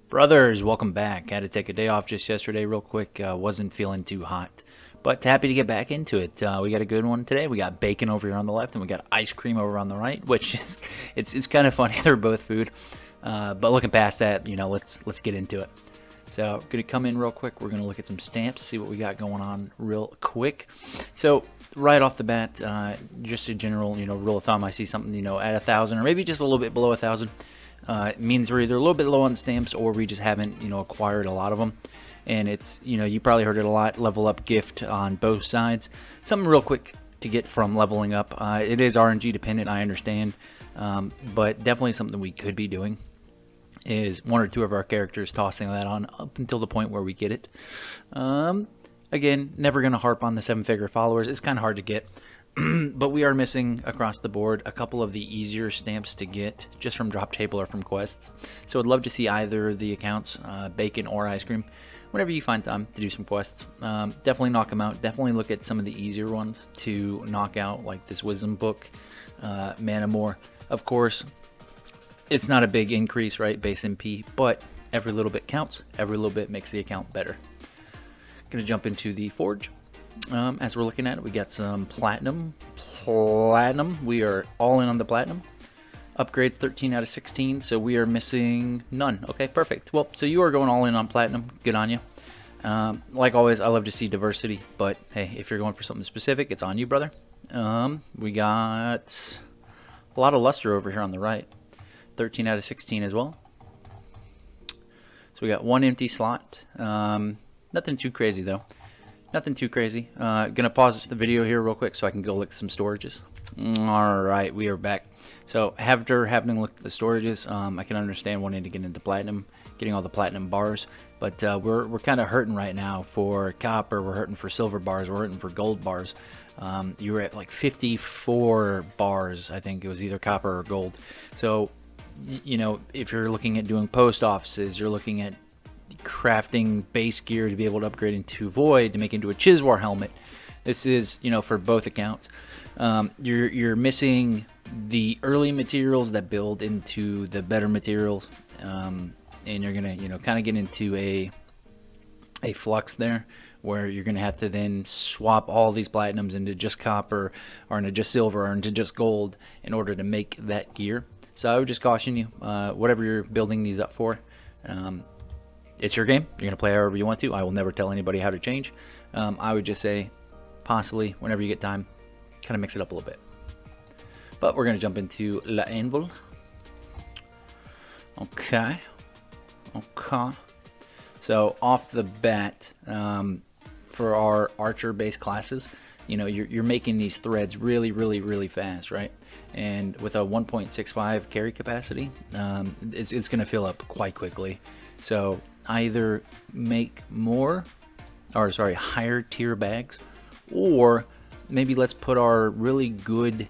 Brothers, welcome back. Had to take a day off just yesterday real quick. Wasn't feeling too hot, but happy to get back into it. We got a good one today. We got bacon over here on the left, and we got ice cream over on the right, which is it's kind of funny. They're both food, but looking past that, let's get into it. So gonna come in real quick. We're gonna look at some stamps, see what we got going on real quick. So right off the bat, just a general rule of thumb. I see something at 1,000 or maybe just a little bit below 1,000. It means we're either a little bit low on stamps or we just haven't, acquired a lot of them. And it's, you probably heard it a lot, level up gift on both sides. Something real quick to get from leveling up. It is RNG dependent, I understand. But definitely something we could be doing is one or two of our characters tossing that on up until the point where we get it. Again, never going to harp on the 7-figure followers. It's kind of hard to get. But we are missing across the board a couple of the easier stamps to get just from drop table or from quests. So I'd love to see either the accounts, bacon or ice cream, whenever you find time to do some quests. Definitely knock them out. Definitely look at some of the easier ones to knock out, like this wisdom book, Manamore. Of course, it's not a big increase, right, base MP, but every little bit counts. Every little bit makes the account better. Gonna jump into the forge. As we're looking at it, we got some platinum. We are all in on the platinum. Upgrade 13 out of 16, so we are missing none. Okay, perfect. Well, so you are going all in on platinum. Good on you. Like always, I love to see diversity, but hey, if you're going for something specific, it's on you, brother. We got a lot of luster over here on the right. 13 out of 16 as well. So we got one empty slot. Nothing too crazy though. Nothing too crazy. Gonna pause the video here real quick so I can go look at some storages. Alright, we are back. So after having a look at the storages, I can understand wanting to get into platinum, getting all the platinum bars, but we're kind of hurting right now for copper, we're hurting for silver bars, we're hurting for gold bars. You were at like 54 bars, I think it was either copper or gold. So, if you're looking at doing post offices, you're looking at crafting base gear to be able to upgrade into void to make into a Chiswar helmet. This is for both accounts. You're missing the early materials that build into the better materials, and you're gonna kind of get into a flux there where you're gonna have to then swap all these platinums into just copper or into just silver or into just gold in order to make that gear. So I would just caution you, whatever you're building these up for, it's your game. You're going to play however you want to. I will never tell anybody how to change. I would just say, possibly, whenever you get time, kind of mix it up a little bit. But we're going to jump into La Anvil. Okay. So, off the bat, for our archer-based classes, you're making these threads really, really, really fast, right? And with a 1.65 carry capacity, it's going to fill up quite quickly. So either make higher tier bags, or maybe let's put our really good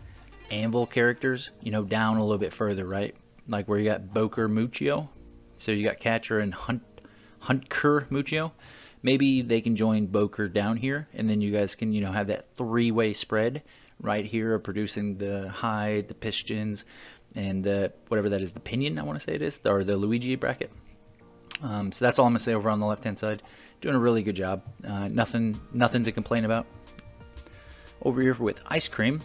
Anvil characters, down a little bit further, right? Like where you got Boker Muccio. So you got Catcher and Huntker Muccio. Maybe they can join Boker down here, and then you guys can, have that three-way spread right here of producing the hide, the pistons, and the whatever that is, the pinion, I want to say it is, or the Luigi bracket. So that's all I'm going to say over on the left-hand side. Doing a really good job. Nothing to complain about. Over here with ice cream.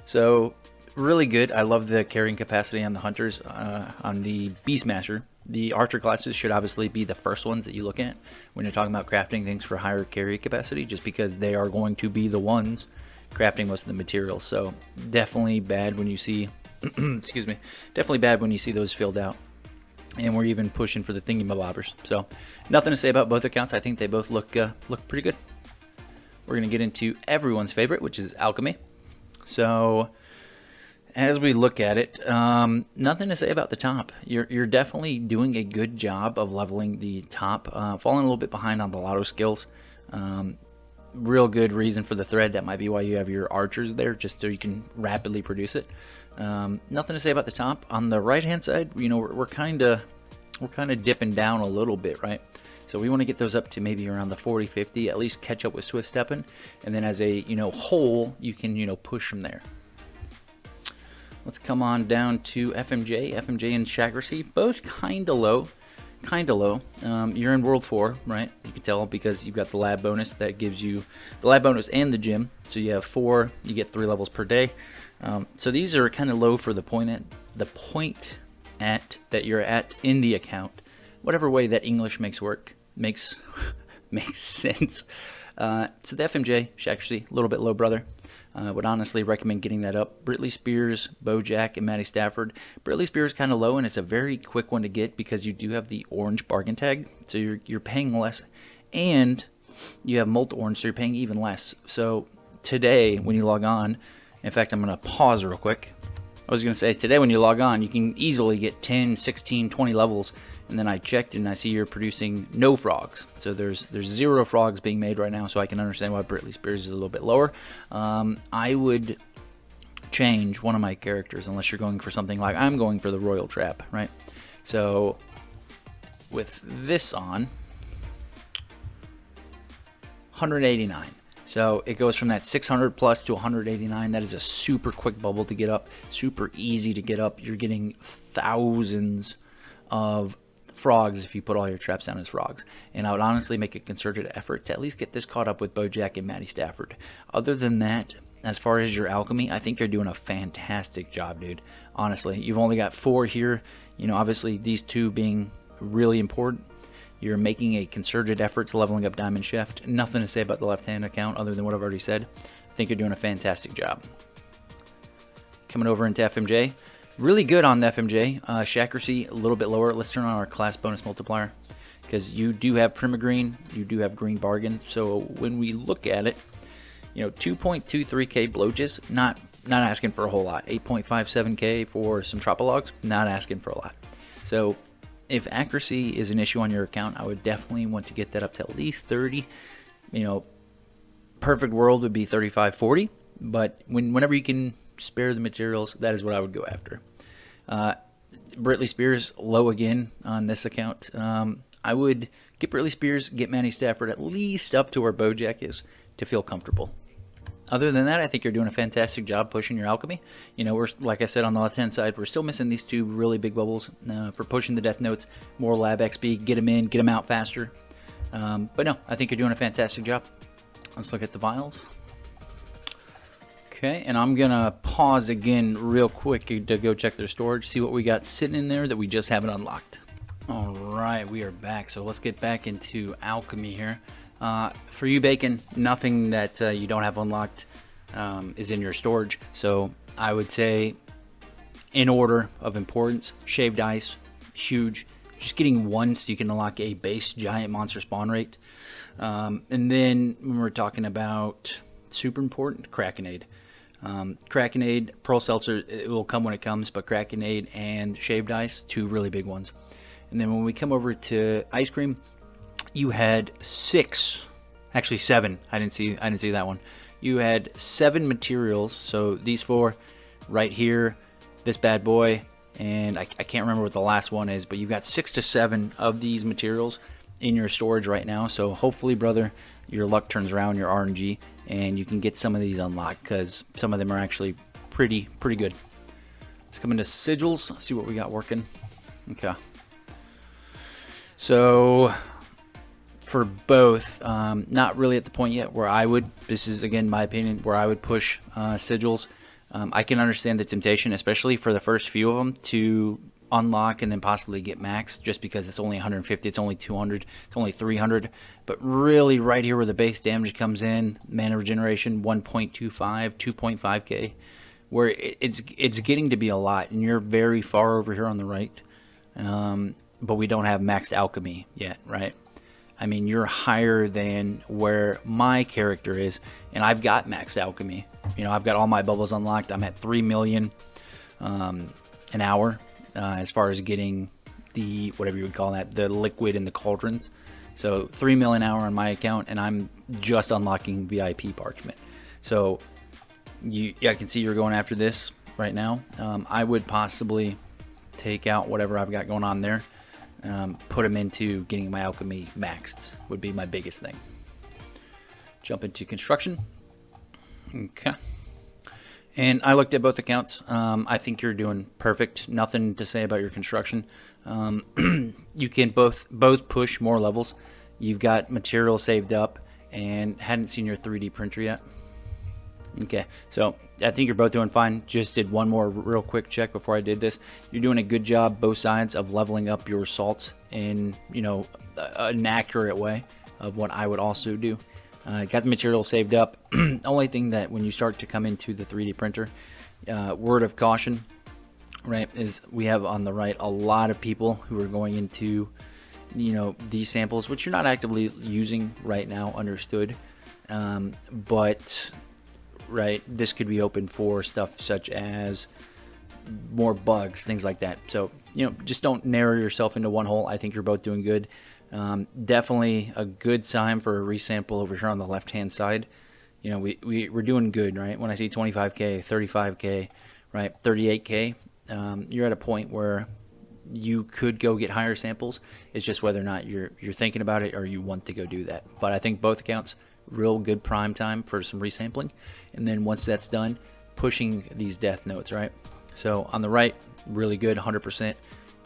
So really good. I love the carrying capacity on the hunters. On the Beastmaster, the archer classes should obviously be the first ones that you look at when you're talking about crafting things for higher carry capacity, just because they are going to be the ones crafting most of the materials. So definitely bad when you see, excuse me, definitely bad when you see those filled out. And we're even pushing for the thingy-mabobbers. So nothing to say about both accounts. I think they both look pretty good. We're going to get into everyone's favorite, which is alchemy. So as we look at it, nothing to say about the top. You're definitely doing a good job of leveling the top. Falling a little bit behind on the lotto skills. Real good reason for the thread. That might be why you have your archers there, just so you can rapidly produce it. Nothing to say about the top. On the right hand side, we're kind of dipping down a little bit, right? So we want to get those up to maybe around the 40-50, at least catch up with Swift Steppin', and then as a whole, you can push from there. Let's come on down to FMJ and Shagracy, both kind of low. kind of low. You're in World 4, right? You can tell because you've got the lab bonus that gives you the lab bonus and the gym. So you have 4, you get 3 levels per day. So these are kind of low for the point at that you're at in the account. Whatever way that English makes sense. So the FMJ, accuracy, a little bit low, brother. Would honestly recommend getting that up. Britley Spears, Bojack, and Matty Stafford. Britley Spears kind of low, and it's a very quick one to get because you do have the orange bargain tag, so you're paying less, and you have Molt Orange, so you're paying even less. So today, when you log on, in fact, I'm going to pause real quick. I was going to say, today when you log on, you can easily get 10, 16, 20 levels, and then I checked and I see you're producing no frogs. So there's 0 frogs being made right now, so I can understand why Britley Spears is a little bit lower. I would change one of my characters unless you're going for something like I'm going for the Royal Trap, right? So with this on, 189. So it goes from that 600 plus to 189. That is a super quick bubble to get up, super easy to get up. You're getting thousands of frogs if you put all your traps down as frogs. And I would honestly make a concerted effort to at least get this caught up with Bojack and Matty Stafford. Other than that, as far as your alchemy, I think you're doing a fantastic job, dude. Honestly, you've only got 4 here. You know, obviously these 2 being really important. You're making a concerted effort to leveling up Diamond Shaft. Nothing to say about the left-hand account other than what I've already said. I think you're doing a fantastic job. Coming over into FMJ. Really good on the FMJ. Accuracy a little bit lower. Let's turn on our class bonus multiplier. Because you do have Prima-Green. You do have Green Bargain. So when we look at it, you know, 2.23k bloaches, not asking for a whole lot. 8.57k for some Tropologs, not asking for a lot. So if accuracy is an issue on your account, I would definitely want to get that up to at least 30. You know, perfect world would be 35, 40. But whenever you can spare the materials, that is what I would go after. Britley Spears, low again on this account. I would get Britley Spears, get Matty Stafford at least up to where Bojack is to feel comfortable. Other than that, I think you're doing a fantastic job pushing your alchemy. You know, we're, like I said, on the left-hand side, we're still missing these 2 really big bubbles for pushing the Death Notes, more Lab XP, get them in, get them out faster. But no, I think you're doing a fantastic job. Let's look at the vials. Okay, and I'm going to pause again real quick to go check their storage, see what we got sitting in there that we just haven't unlocked. All right, we are back. So let's get back into alchemy here. For you, Bacon, nothing that you don't have unlocked is in your storage. So I would say, in order of importance, Shaved Ice, huge. Just getting 1 so you can unlock a base giant monster spawn rate. And then when we're talking about super important, Krakenade. Krakenade, Pearl Seltzer, it will come when it comes, but Krakenade and Shaved Ice, 2 really big ones. And then when we come over to Ice Cream, you had 6, actually 7. I didn't see that one. You had 7 materials. So these 4 right here, this bad boy, and I can't remember what the last one is, but you've got 6 to 7 of these materials in your storage right now. So hopefully, brother, your luck turns around, your RNG, and you can get some of these unlocked because some of them are actually pretty good. Let's come into sigils, see what we got working. Okay. So for both, not really at the point yet where I would, this is again my opinion, where I would push sigils. I can understand the temptation, especially for the first few of them, to unlock and then possibly get max, just because it's only 150, it's only 200, it's only 300. But really right here where the base damage comes in, mana regeneration 1.25, 2.5k, where it's getting to be a lot, and you're very far over here on the right. But we don't have maxed alchemy yet, right? I mean, you're higher than where my character is, and I've got maxed alchemy. You know, I've got all my bubbles unlocked. I'm at 3 million an hour as far as getting the, whatever you would call that, the liquid in the cauldrons. So 3 million an hour on my account, and I'm just unlocking VIP parchment. So I can see you're going after this right now. I would possibly take out whatever I've got going on there. Put them into getting my alchemy maxed would be my biggest thing. Jump into construction. Okay. And I looked at both accounts. I think you're doing perfect. Nothing to say about your construction. You can both push more levels. You've got material saved up and hadn't seen your 3D printer yet. Okay, so I think you're both doing fine. Just did one more real quick check before I did this. You're doing a good job both sides of leveling up your salts in, you know, an accurate way of what I would also do. Got the material saved up. Only thing that when you start to come into the 3D printer, word of caution, right, is we have on the right a lot of people who are going into, you know, these samples, which you're not actively using right now, understood, but right, this could be open for stuff such as more bugs, things like that. So, you know, just don't narrow yourself into one hole. I think you're both doing good. Definitely a good sign for a resample over here on the left hand side. You know, we're doing good, right? When I see 25k, 35k, right, 38k, you're at a point where you could go get higher samples. It's just whether or not you're thinking about it or you want to go do that. But I think both accounts, real good prime time for some resampling. And then once that's done, pushing these death notes, right? So on the right, really good, 100%.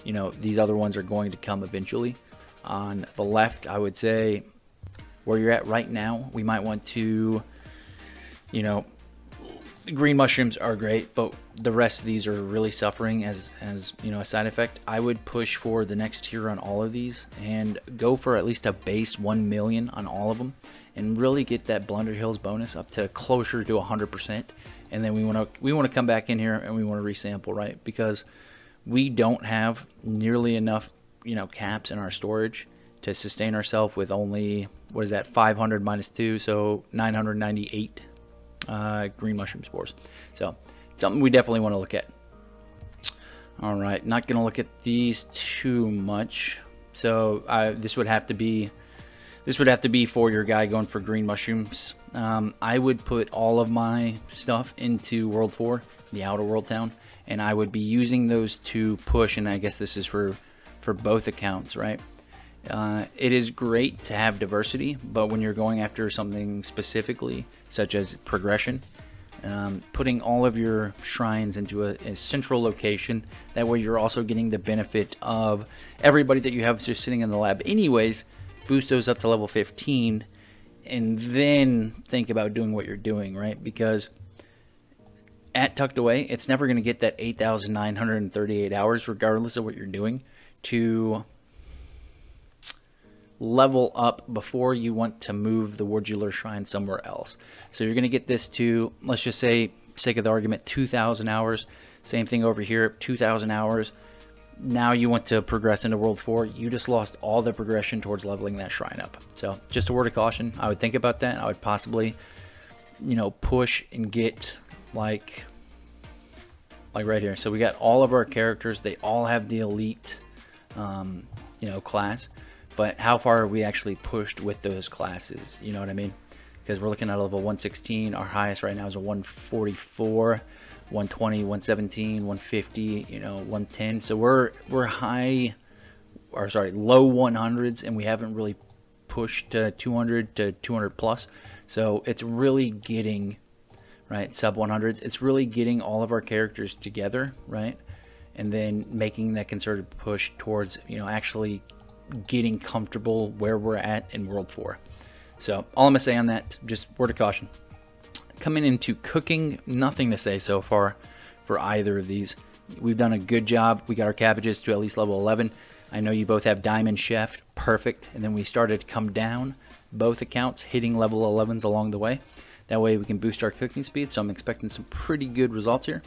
You know, these other ones are going to come eventually. On the left, I would say where you're at right now, we might want to, you know, the green mushrooms are great, but the rest of these are really suffering as you know, a side effect. I would push for the next tier on all of these and go for at least a base 1 million on all of them and really get that Blunder Hills bonus up to closer to 100%. And then we want to come back in here and we want to resample, right? Because we don't have nearly enough, you know, caps in our storage to sustain ourselves with only, what is that, 500 minus 2, so 998 green mushroom spores. So it's something we definitely want to look at. All right, not going to look at these too much. So this would have to be for your guy going for green mushrooms. I would put all of my stuff into World 4, the outer world town, and I would be using those to push, and I guess this is for both accounts, right? It is great to have diversity, but when you're going after something specifically, such as progression, putting all of your shrines into a central location, that way you're also getting the benefit of everybody that you have just sitting in the lab anyways, boost those up to level 15, and then think about doing what you're doing, right? Because at Tucked Away, it's never going to get that 8,938 hours, regardless of what you're doing, to level up before you want to move the Wardular Shrine somewhere else. So you're going to get this to, let's just say, sake of the argument, 2,000 hours. Same thing over here, 2,000 hours. Now you want to progress into World 4. You just lost all the progression towards leveling that shrine up. So just a word of caution. I would think about that. I would possibly, you know, push and get like right here. So we got all of our characters. They all have the elite, you know, class. But how far are we actually pushed with those classes? You know what I mean? Because we're looking at a level 116. Our highest right now is a 144, 120, 117, 150, you know, 110. So we're high, or sorry, low 100s, and we haven't really pushed to 200 to 200 plus. So it's really getting, right, sub 100s. It's really getting all of our characters together, right? And then making that concerted push towards, you know, actually getting comfortable where we're at in World 4. So all I'm gonna say on that, just word of caution. Coming into cooking, nothing to say so far for either of these. We've done a good job. We got our cabbages to at least level 11. I know you both have Diamond Chef, perfect. And then we started to come down, both accounts hitting level 11s along the way. That way we can boost our cooking speed. So I'm expecting some pretty good results here.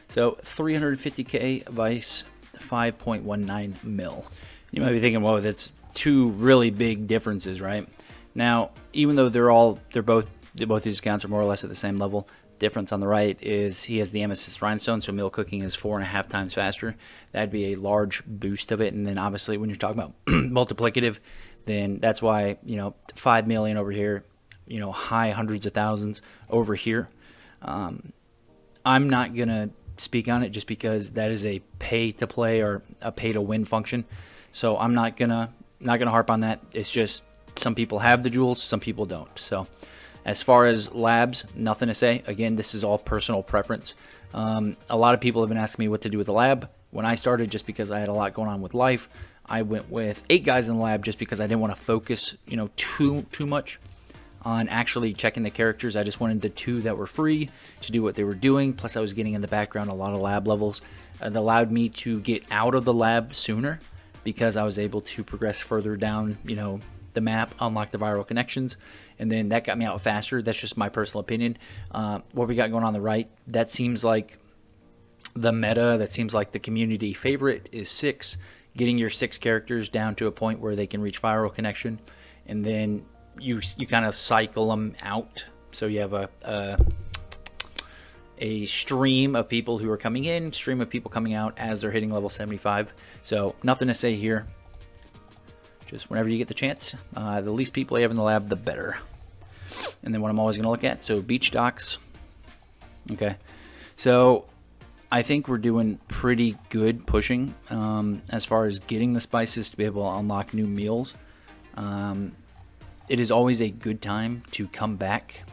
So 350k Vice, 5.19 mil. You might be thinking, whoa, that's two really big differences, right? Now, even though both these accounts are more or less at the same level, difference on the right is he has the Amethyst Rhinestone, so meal cooking is 4.5 times faster. That'd be a large boost of it. And then obviously when you're talking about multiplicative, then that's why, you know, 5 million over here, you know, high hundreds of thousands over here. I'm not gonna speak on it just because that is a pay to play or a pay to win function. So I'm not gonna harp on that. It's just some people have the jewels, some people don't. So As far as labs, nothing to say. Again, this is all personal preference. A lot of people have been asking me what to do with the lab. When I started, just because I had a lot going on with life, I went with 8 guys in the lab just because I didn't want to focus, you know, too much on actually checking the characters. I just wanted the 2 that were free to do what they were doing. Plus, I was getting in the background a lot of lab levels. That allowed me to get out of the lab sooner because I was able to progress further down, you know, the map, unlock the viral connections, and then that got me out faster. That's just my personal opinion. What we got going on the right, that seems like the meta, that seems like the community favorite is 6. Getting your 6 characters down to a point where they can reach viral connection, and then you kind of cycle them out. So you have a stream of people who are coming in, stream of people coming out as they're hitting level 75. So nothing to say here. Just whenever you get the chance, the least people you have in the lab, the better. And then what I'm always going to look at, so beach docks. Okay, so I think we're doing pretty good pushing as far as getting the spices to be able to unlock new meals. It is always a good time to come back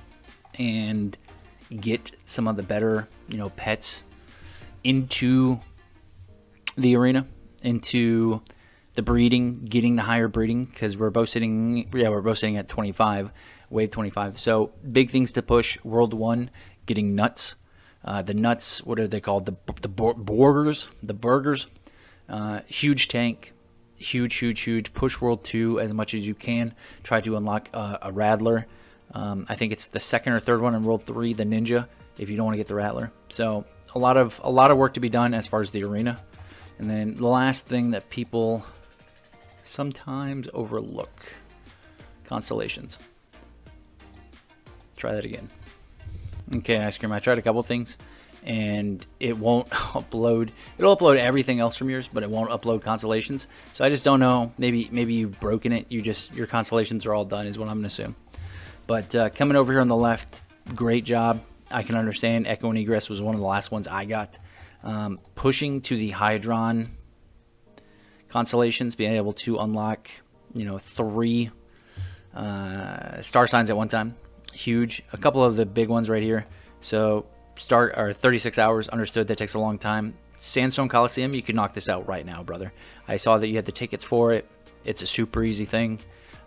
and get some of the better, you know, pets into the arena, into the breeding, getting the higher breeding, because we're both sitting at 25, wave 25. So big things to push. World 1, getting nuts. The nuts, what are they called? The burgers. The burgers. Huge tank. Huge. Push World 2 as much as you can. Try to unlock a Rattler. I think it's the second or third one in World 3, the Ninja, if you don't want to get the Rattler. So a lot of work to be done as far as the arena. And then the last thing that people sometimes overlook, Constellations. Try that again. Okay, Ice Cream, I tried a couple things, and it won't upload. It'll upload everything else from yours, but it won't upload Constellations. So I just don't know. Maybe you've broken it. Your Constellations are all done, is what I'm gonna assume. But coming over here on the left, great job. I can understand. Echo and Egress was one of the last ones I got. Pushing to the Hydron Constellations, being able to unlock, you know, 3 star signs at one time. Huge. A couple of the big ones right here. So 36 hours, understood that takes a long time. Sandstone Coliseum, you can knock this out right now, brother. I saw that you had the tickets for it. It's a super easy thing.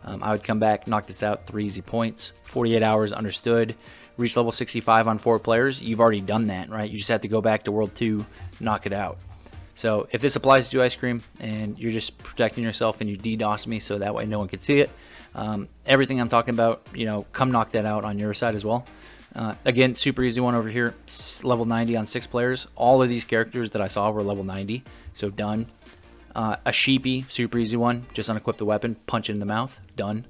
I would come back, knock this out, 3 easy points. 48 hours, understood. Reach level 65 on 4 players. You've already done that, right? You just have to go back to World 2, knock it out. So if this applies to Ice Cream and you're just protecting yourself and you DDoS me so that way no one can see it, everything I'm talking about, you know, come knock that out on your side as well. Again, super easy one over here, level 90 on 6 players. All of these characters that I saw were level 90, so done. A Sheepy, super easy one, just unequip the weapon, punch it in the mouth, done.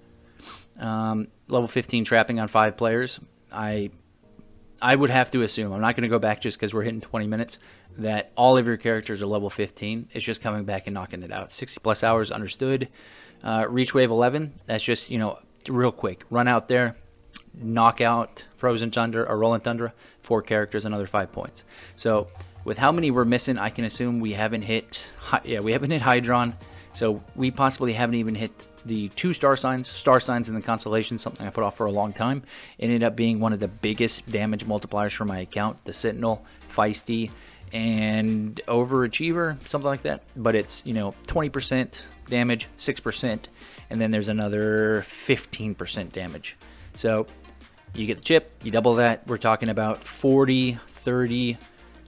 Level 15 trapping on 5 players. I would have to assume, I'm not going to go back just because we're hitting 20 minutes, that all of your characters are level 15. It's just coming back and knocking it out. 60 plus hours, understood. Reach wave 11, that's just, you know, real quick. Run out there, knock out Frozen Tundra or Rolling Tundra, 4 characters, another 5 points. So with how many we're missing, I can assume we haven't hit, Hydron. So we possibly haven't even hit the 2 star signs in the Constellation, something I put off for a long time. It ended up being one of the biggest damage multipliers for my account, the Sentinel, Feisty, and Overachiever, something like that. But it's, you know, 20% damage, 6%, and then there's another 15% damage. So you get the chip, you double that, we're talking about 40, 30,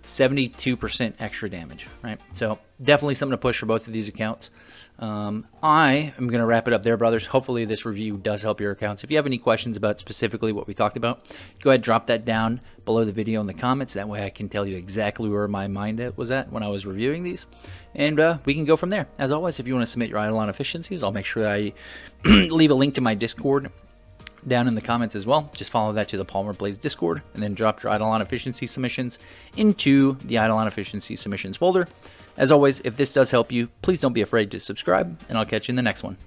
72% extra damage, right? So definitely something to push for both of these accounts. I am going to wrap it up there, brothers. Hopefully this review does help your accounts. If you have any questions about specifically what we talked about, go ahead, drop that down below the video in the comments. That way I can tell you exactly where my mind was at when I was reviewing these. And we can go from there. As always, if you want to submit your IdleOn efficiencies, I'll make sure I leave a link to my Discord down in the comments as well. Just follow that to the palmerPlays Discord, and then drop your IdleOn efficiency submissions into the IdleOn efficiency submissions folder. As always, if this does help you, please don't be afraid to subscribe, and I'll catch you in the next one.